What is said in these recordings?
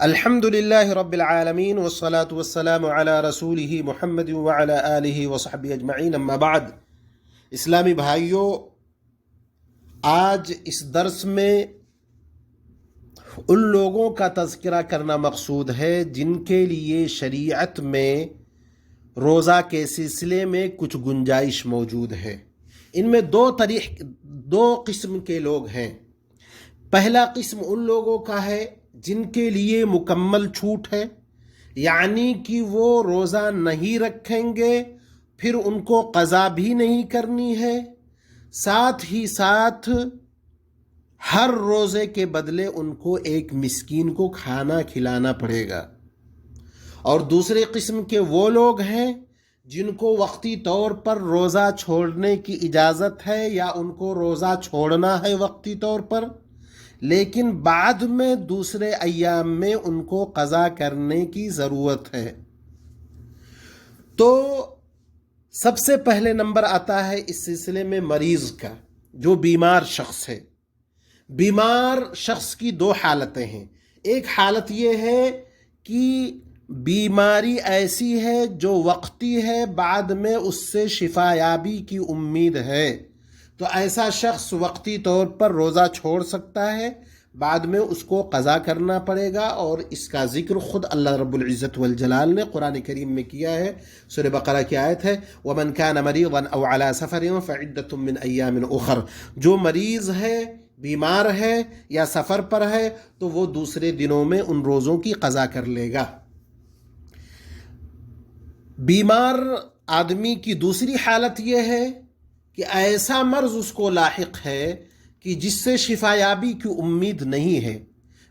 الحمد للہ رب العالمین والصلاة والسلام علی رسولہ محمد وعلی آلہ وصحبہ اجمعین، اما بعد۔ اسلامی بھائیوں، آج اس درس میں ان لوگوں کا تذکرہ کرنا مقصود ہے جن کے لیے شریعت میں روزہ کے سلسلے میں کچھ گنجائش موجود ہے۔ ان میں دو قسم کے لوگ ہیں۔ پہلا قسم ان لوگوں کا ہے جن کے لیے مکمل چھوٹ ہے، یعنی کہ وہ روزہ نہیں رکھیں گے، پھر ان کو قضا بھی نہیں کرنی ہے، ساتھ ہی ساتھ ہر روزے کے بدلے ان کو ایک مسکین کو کھانا کھلانا پڑے گا۔ اور دوسرے قسم کے وہ لوگ ہیں جن کو وقتی طور پر روزہ چھوڑنے کی اجازت ہے یا ان کو روزہ چھوڑنا ہے وقتی طور پر، لیکن بعد میں دوسرے ایام میں ان کو قضا کرنے کی ضرورت ہے۔ تو سب سے پہلے نمبر آتا ہے اس سلسلے میں مریض کا، جو بیمار شخص ہے۔ بیمار شخص کی دو حالتیں ہیں۔ ایک حالت یہ ہے کہ بیماری ایسی ہے جو وقتی ہے، بعد میں اس سے شفا یابی کی امید ہے، تو ایسا شخص وقتی طور پر روزہ چھوڑ سکتا ہے، بعد میں اس کو قضا کرنا پڑے گا۔ اور اس کا ذکر خود اللہ رب العزت والجلال نے قرآن کریم میں کیا ہے۔ سورہ بقرہ کی آیت ہے وَمَنْ كَانَ مَرِيضًا أَوْ عَلَى سَفَرٍ فَعِدَّةٌ مِّنْ أَيَّامٍ أُخَرَ، جو مریض ہے، بیمار ہے یا سفر پر ہے تو وہ دوسرے دنوں میں ان روزوں کی قضا کر لے گا۔ بیمار آدمی کی دوسری حالت یہ ہے کہ ایسا مرض اس کو لاحق ہے کہ جس سے شفا یابی کی امید نہیں ہے۔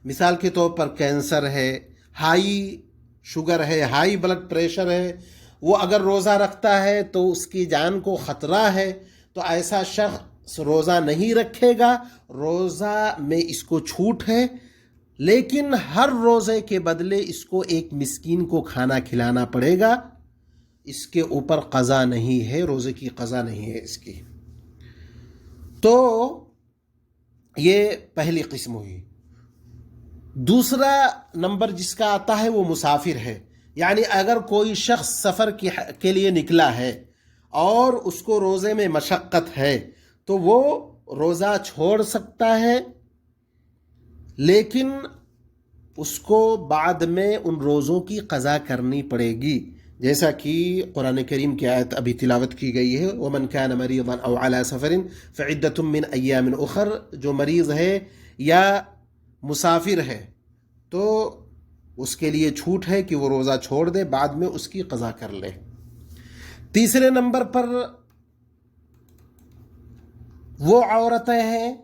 مثال کے طور پر کینسر ہے، ہائی شوگر ہے، ہائی بلڈ پریشر ہے، وہ اگر روزہ رکھتا ہے تو اس کی جان کو خطرہ ہے، تو ایسا شخص روزہ نہیں رکھے گا۔ روزہ میں اس کو چھوٹ ہے، لیکن ہر روزے کے بدلے اس کو ایک مسکین کو کھانا کھلانا پڑے گا۔ اس کے اوپر قضا نہیں ہے، روزے کی قضا نہیں ہے اس کی۔ تو یہ پہلی قسم ہوئی۔ دوسرا نمبر جس کا آتا ہے وہ مسافر ہے، یعنی اگر کوئی شخص سفر کے لیے نکلا ہے اور اس کو روزے میں مشقت ہے تو وہ روزہ چھوڑ سکتا ہے، لیکن اس کو بعد میں ان روزوں کی قضا کرنی پڑے گی، جیسا کہ قرآن کریم کی آیت ابھی تلاوت کی گئی ہے وَمَنْ كَانَ مَرِيضًا أَوْ عَلَى سَفَرٍ فَعِدَّةٌ مِّنْ أَيَّامٍ أُخَرَ، جو مریض ہے یا مسافر ہے تو اس کے لیے چھوٹ ہے کہ وہ روزہ چھوڑ دے، بعد میں اس کی قضا کر لے۔ تیسرے نمبر پر وہ عورتیں ہیں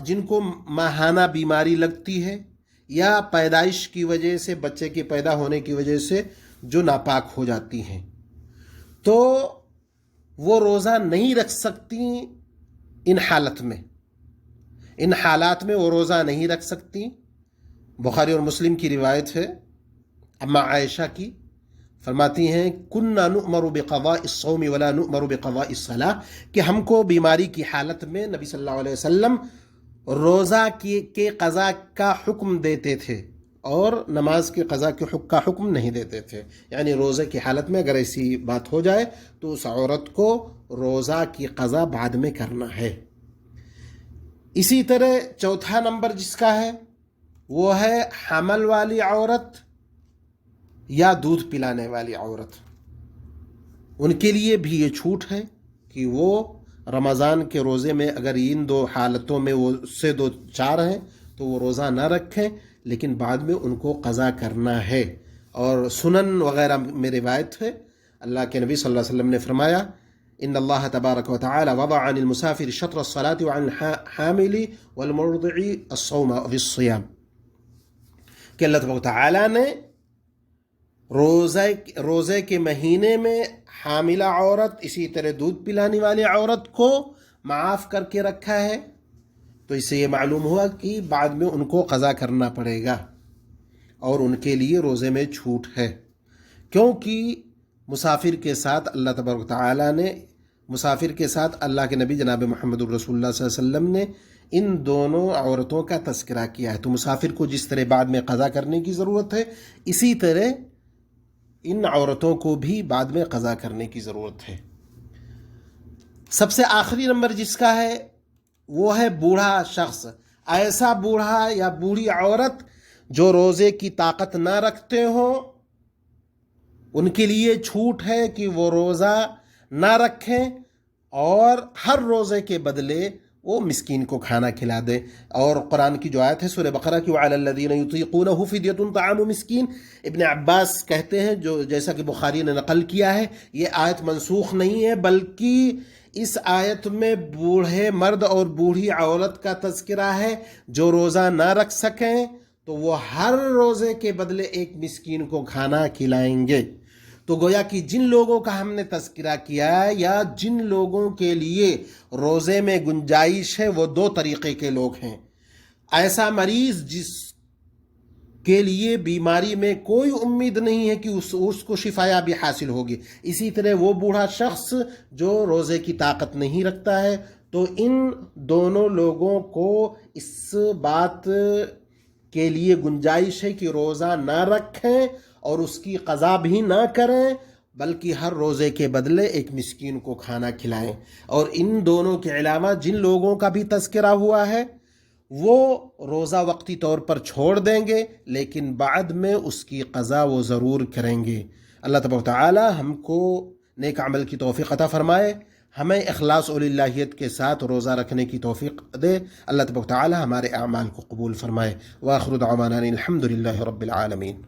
جن کو ماہانہ بیماری لگتی ہے یا پیدائش کی وجہ سے، بچے کے پیدا ہونے کی وجہ سے جو ناپاک ہو جاتی ہیں، تو وہ روزہ نہیں رکھ سکتی۔ ان حالات میں وہ روزہ نہیں رکھ سکتی۔ بخاری اور مسلم کی روایت ہے، اما عائشہ کی، فرماتی ہیں كُنَّا نُؤْمَرُ بِقَضَاءِ الصَّوْمِ وَلَا نُؤْمَرُ بِقَضَاءِ الصَّلَاةِ، کہ ہم کو بیماری کی حالت میں نبی صلی اللہ علیہ وسلم روزہ کے قضا کا حکم دیتے تھے اور نماز کے قضا کا حکم نہیں دیتے تھے۔ یعنی روزے کی حالت میں اگر ایسی بات ہو جائے تو اس عورت کو روزہ کی قضا بعد میں کرنا ہے۔ اسی طرح چوتھا نمبر جس کا ہے وہ ہے حمل والی عورت یا دودھ پلانے والی عورت۔ ان کے لیے بھی یہ چھوٹ ہے کہ وہ رمضان کے روزے میں اگر ان دو حالتوں میں وہ سے دو چار ہیں تو وہ روزہ نہ رکھیں، لیکن بعد میں ان کو قضا کرنا ہے۔ اور سنن وغیرہ میں روایت ہے، اللہ کے نبی صلی اللہ علیہ وسلم نے فرمایا ان اللہ تبارک و تعالی وضع عن المسافر شطر الصلاة وعن الحامل والمرضع الصوم والصيام، کہ اللہ تبارک و تعالی نے روزے کے مہینے میں حاملہ عورت، اسی طرح دودھ پلانے والی عورت کو معاف کر کے رکھا ہے۔ تو اس سے یہ معلوم ہوا کہ بعد میں ان کو قضا کرنا پڑے گا اور ان کے لیے روزے میں چھوٹ ہے، کیونکہ مسافر کے ساتھ اللہ تبارک و تعالی نے، مسافر کے ساتھ اللہ کے نبی جناب محمد الرسول اللہ صلی اللہ علیہ وسلم نے ان دونوں عورتوں کا تذکرہ کیا ہے. تو مسافر کو جس طرح بعد میں قضا کرنے کی ضرورت ہے، اسی طرح ان عورتوں کو بھی بعد میں قضا کرنے کی ضرورت ہے. سب سے آخری نمبر جس کا ہے وہ ہے بوڑھا شخص. ایسا بوڑھا یا بوڑھی عورت جو روزے کی طاقت نہ رکھتے ہوں، ان کے لیے چھوٹ ہے کہ وہ روزہ نہ رکھیں اور ہر روزے کے بدلے وہ مسکین کو کھانا کھلا دیں. اور قرآن کی جو آیت ہے سورہ بقرہ کی وَعَلَى الَّذِينَ يُطِيقُونَهُ فِدْيَةٌ طَعَامُ مِسْكِين، ابن عباس کہتے ہیں، جو جیسا کہ بخاری نے نقل کیا ہے، یہ آیت منسوخ نہیں ہے بلکہ اس آیت میں بوڑھے مرد اور بوڑھی عورت کا تذکرہ ہے جو روزہ نہ رکھ سکیں تو وہ ہر روزے کے بدلے ایک مسکین کو کھانا کھلائیں گے. تو گویا کہ جن لوگوں کا ہم نے تذکرہ کیا ہے یا جن لوگوں کے لیے روزے میں گنجائش ہے وہ دو طریقے کے لوگ ہیں. ایسا مریض جس کے لیے بیماری میں کوئی امید نہیں ہے کہ اس کو شفایابی حاصل ہوگی، اسی طرح وہ بوڑھا شخص جو روزے کی طاقت نہیں رکھتا ہے. تو ان دونوں لوگوں کو اس بات کے لیے گنجائش ہے کہ روزہ نہ رکھیں اور اس کی قضا بھی نہ کریں، بلکہ ہر روزے کے بدلے ایک مسکین کو کھانا کھلائیں. اور ان دونوں کے علاوہ جن لوگوں کا بھی تذکرہ ہوا ہے وہ روزہ وقتی طور پر چھوڑ دیں گے لیکن بعد میں اس کی قضا وہ ضرور کریں گے. اللہ تبارک و تعالی ہم کو نیک عمل کی توفیق عطا فرمائے، ہمیں اخلاص و للہیت کے ساتھ روزہ رکھنے کی توفیق دے. اللہ تبارک و تعالی ہمارے اعمال کو قبول فرمائے. وآخر دعوانا الحمد للہ رب العالمین.